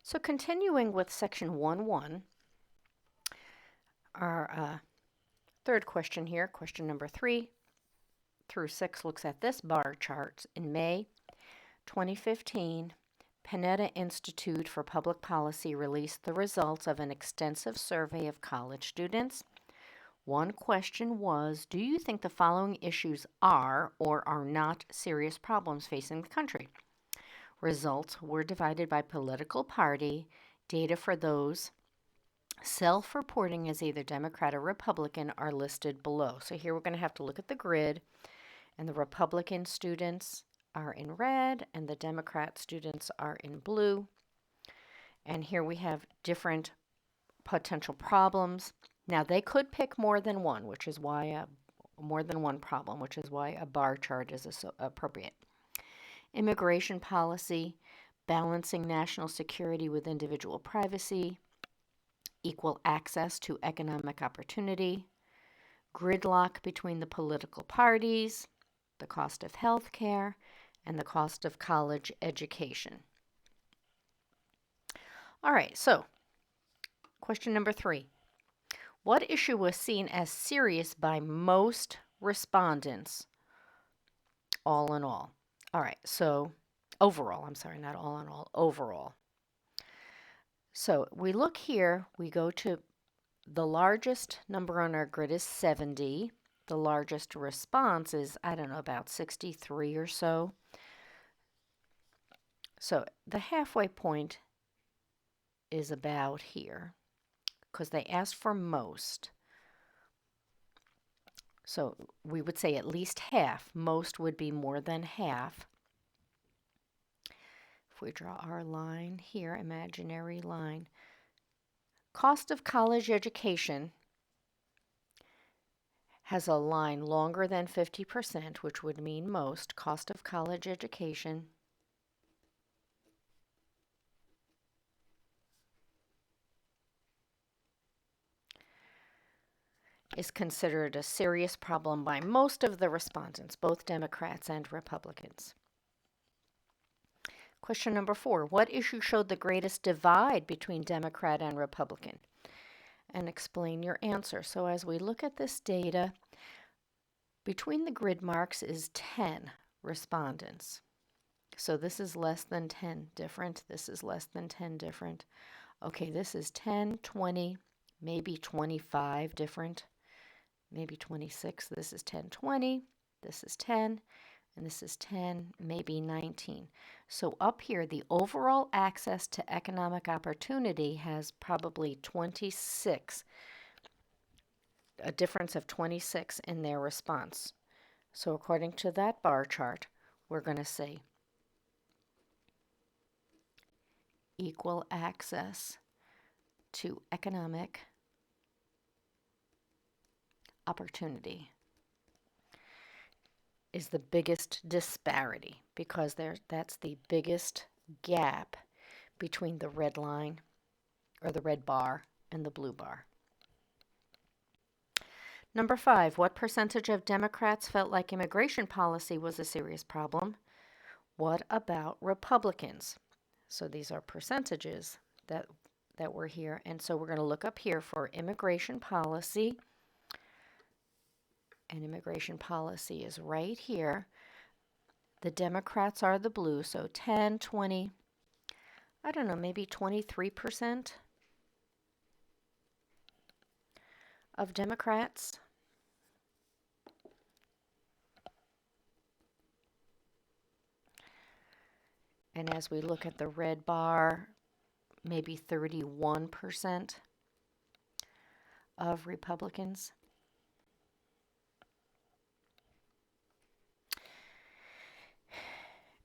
So continuing with section 1.1, our third question here, question number 3 through 6 looks at this bar chart. In May 2015, Panetta Institute for Public Policy released the results of an extensive survey of college students. One question was, do you think the following issues are or are not serious problems facing the country? Results were divided by political party. Data for those self-reporting as either Democrat or Republican are listed below. So here we're going to have to look at the grid, and the Republican students are in red and the Democrat students are in blue. And here we have different potential problems. Now they could pick more than one, which is why more than one problem, which is why a bar chart is appropriate. Immigration policy, balancing national security with individual privacy, equal access to economic opportunity, gridlock between the political parties, the cost of health care, and the cost of college education. All right, so question number 3. What issue was seen as serious by most respondents, all in all? All right, so overall, I'm sorry, not all in all, overall. So we look here, we go to the largest number on our grid is 70. The largest response is, I don't know, about 63 or so. So the halfway point is about here because they asked for most. So we would say at least half. Most would be more than half. If we draw our line here, imaginary line, cost of college education has a line longer than 50%, which would mean most. Cost of college education is considered a serious problem by most of the respondents, both Democrats and Republicans. Question number 4. What issue showed the greatest divide between Democrat and Republican? And explain your answer. So as we look at this data, between the grid marks is 10 respondents. So this is less than 10 different. This is less than 10 different. Okay, this is 10, 20, maybe 25 different. Maybe 26. This is 10, 20. This is 10. And this is 10, maybe 19. So up here, the overall access to economic opportunity has probably 26, a difference of 26 in their response. So according to that bar chart, we're going to say equal access to economic opportunity is the biggest disparity because that's the biggest gap between the red line or the red bar and the blue bar. Number 5, what percentage of Democrats felt like immigration policy was a serious problem? What about Republicans? So these are percentages that were here. And so we're going to look up here for immigration policy. And immigration policy is right here. The Democrats are the blue, so 10, 20, I don't know, maybe 23% of Democrats. And as we look at the red bar, maybe 31% of Republicans.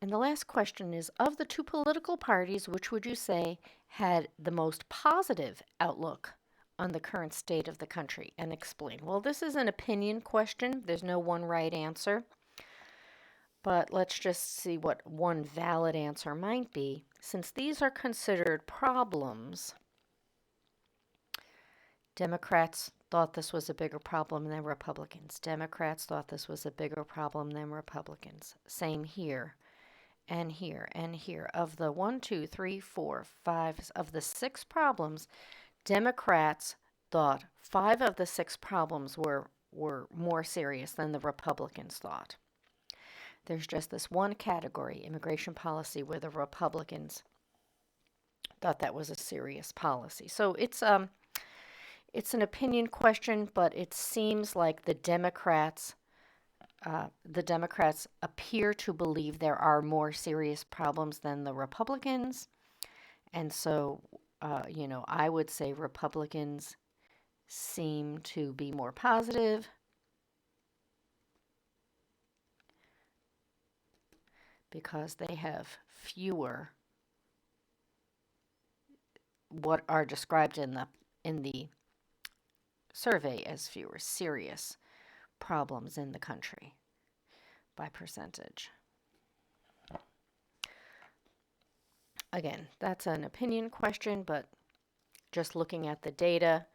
And the last question is, of the two political parties, which would you say had the most positive outlook on the current state of the country? And explain. Well, this is an opinion question. There's no one right answer. But let's just see what one valid answer might be. Since these are considered problems, Democrats thought this was a bigger problem than Republicans. Democrats thought this was a bigger problem than Republicans. Same here. and here and here. Of the 1, 2, 3, 4, 5, of the 6 problems, Democrats thought 5 of the 6 problems were more serious than the Republicans thought. There's just this one category, immigration policy, where the Republicans thought that was a serious policy. So it's an opinion question, but it seems like the Democrats appear to believe there are more serious problems than the Republicans. And so, I would say Republicans seem to be more positive. Because they have fewer what are described in the survey as fewer serious problems in the country by percentage. Again, that's an opinion question, but just looking at the data,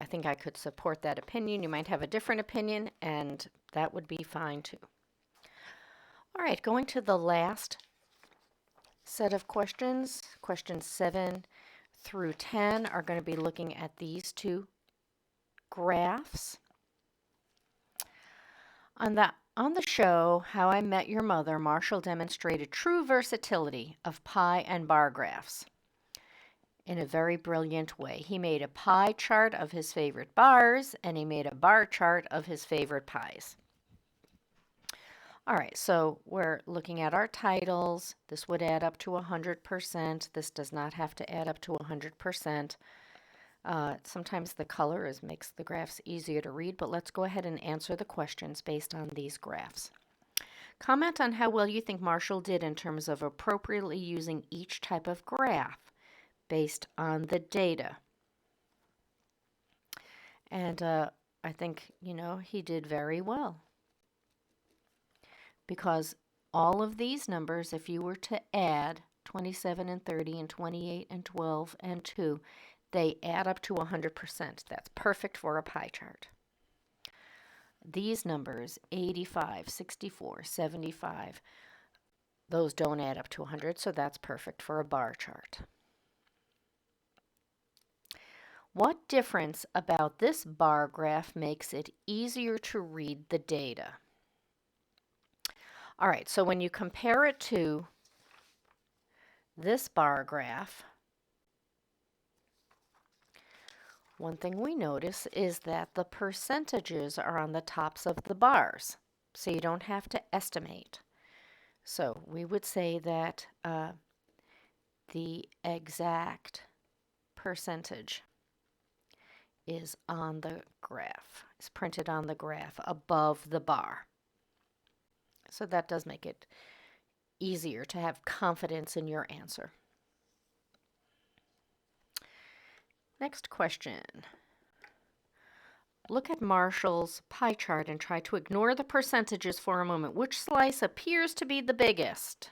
I think I could support that opinion. You might have a different opinion, and that would be fine too. All right, going to the last set of questions. Questions 7 through 10 are going to be looking at these 2 graphs. On the show, How I Met Your Mother, Marshall demonstrated true versatility of pie and bar graphs in a very brilliant way. He made a pie chart of his favorite bars, and he made a bar chart of his favorite pies. All right, so we're looking at our titles. This would add up to 100%. This does not have to add up to 100%. Sometimes the color makes the graphs easier to read, but let's go ahead and answer the questions based on these graphs. Comment on how well you think Marshall did in terms of appropriately using each type of graph based on the data. And I think, he did very well. Because all of these numbers, if you were to add 27 and 30 and 28 and 12 and 2, they add up to 100%. That's perfect for a pie chart. These numbers, 85, 64, 75, those don't add up to 100, so that's perfect for a bar chart. What difference about this bar graph makes it easier to read the data? All right, so when you compare it to this bar graph, one thing we notice is that the percentages are on the tops of the bars, so you don't have to estimate. So we would say that the exact percentage is on the graph, is printed on the graph above the bar. So that does make it easier to have confidence in your answer. Next question. Look at Marshall's pie chart and try to ignore the percentages for a moment. Which slice appears to be the biggest?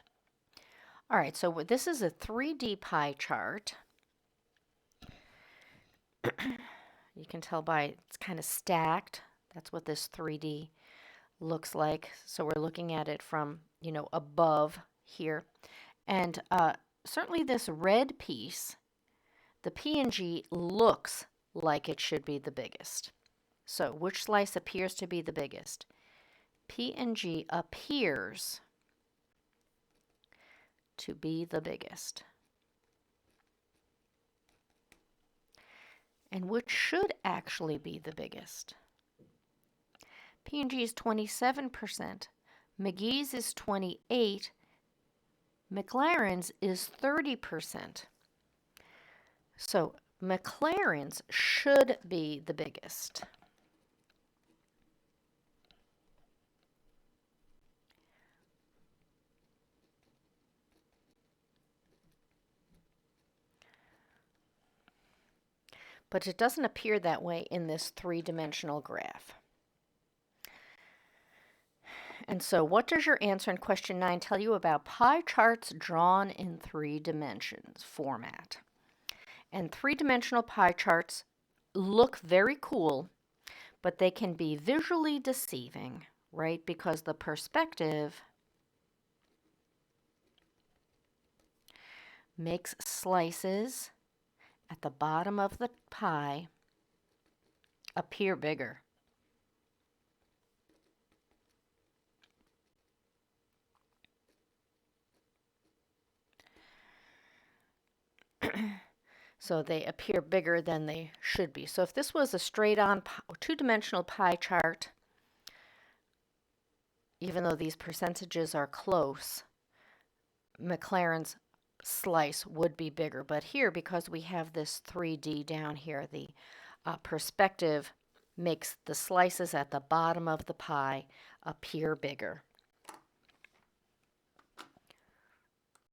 All right, so this is a 3D pie chart. You can tell by it's kind of stacked. That's what this 3D looks like. So we're looking at it from, above here. And certainly this red piece, the P&G, looks like it should be the biggest. So which slice appears to be the biggest? P&G appears to be the biggest. And which should actually be the biggest? P&G is 27%, McGee's is 28%, McLaren's is 30%. So McLaren's should be the biggest. But it doesn't appear that way in this three-dimensional graph. And so what does your answer in question 9 tell you about pie charts drawn in 3 dimensions format? And 3-dimensional pie charts look very cool, but they can be visually deceiving, right? Because the perspective makes slices at the bottom of the pie appear bigger. So they appear bigger than they should be. So if this was a straight-on two-dimensional pie chart, even though these percentages are close, Maclaren's slice would be bigger. But here, because we have this 3D down here, the perspective makes the slices at the bottom of the pie appear bigger.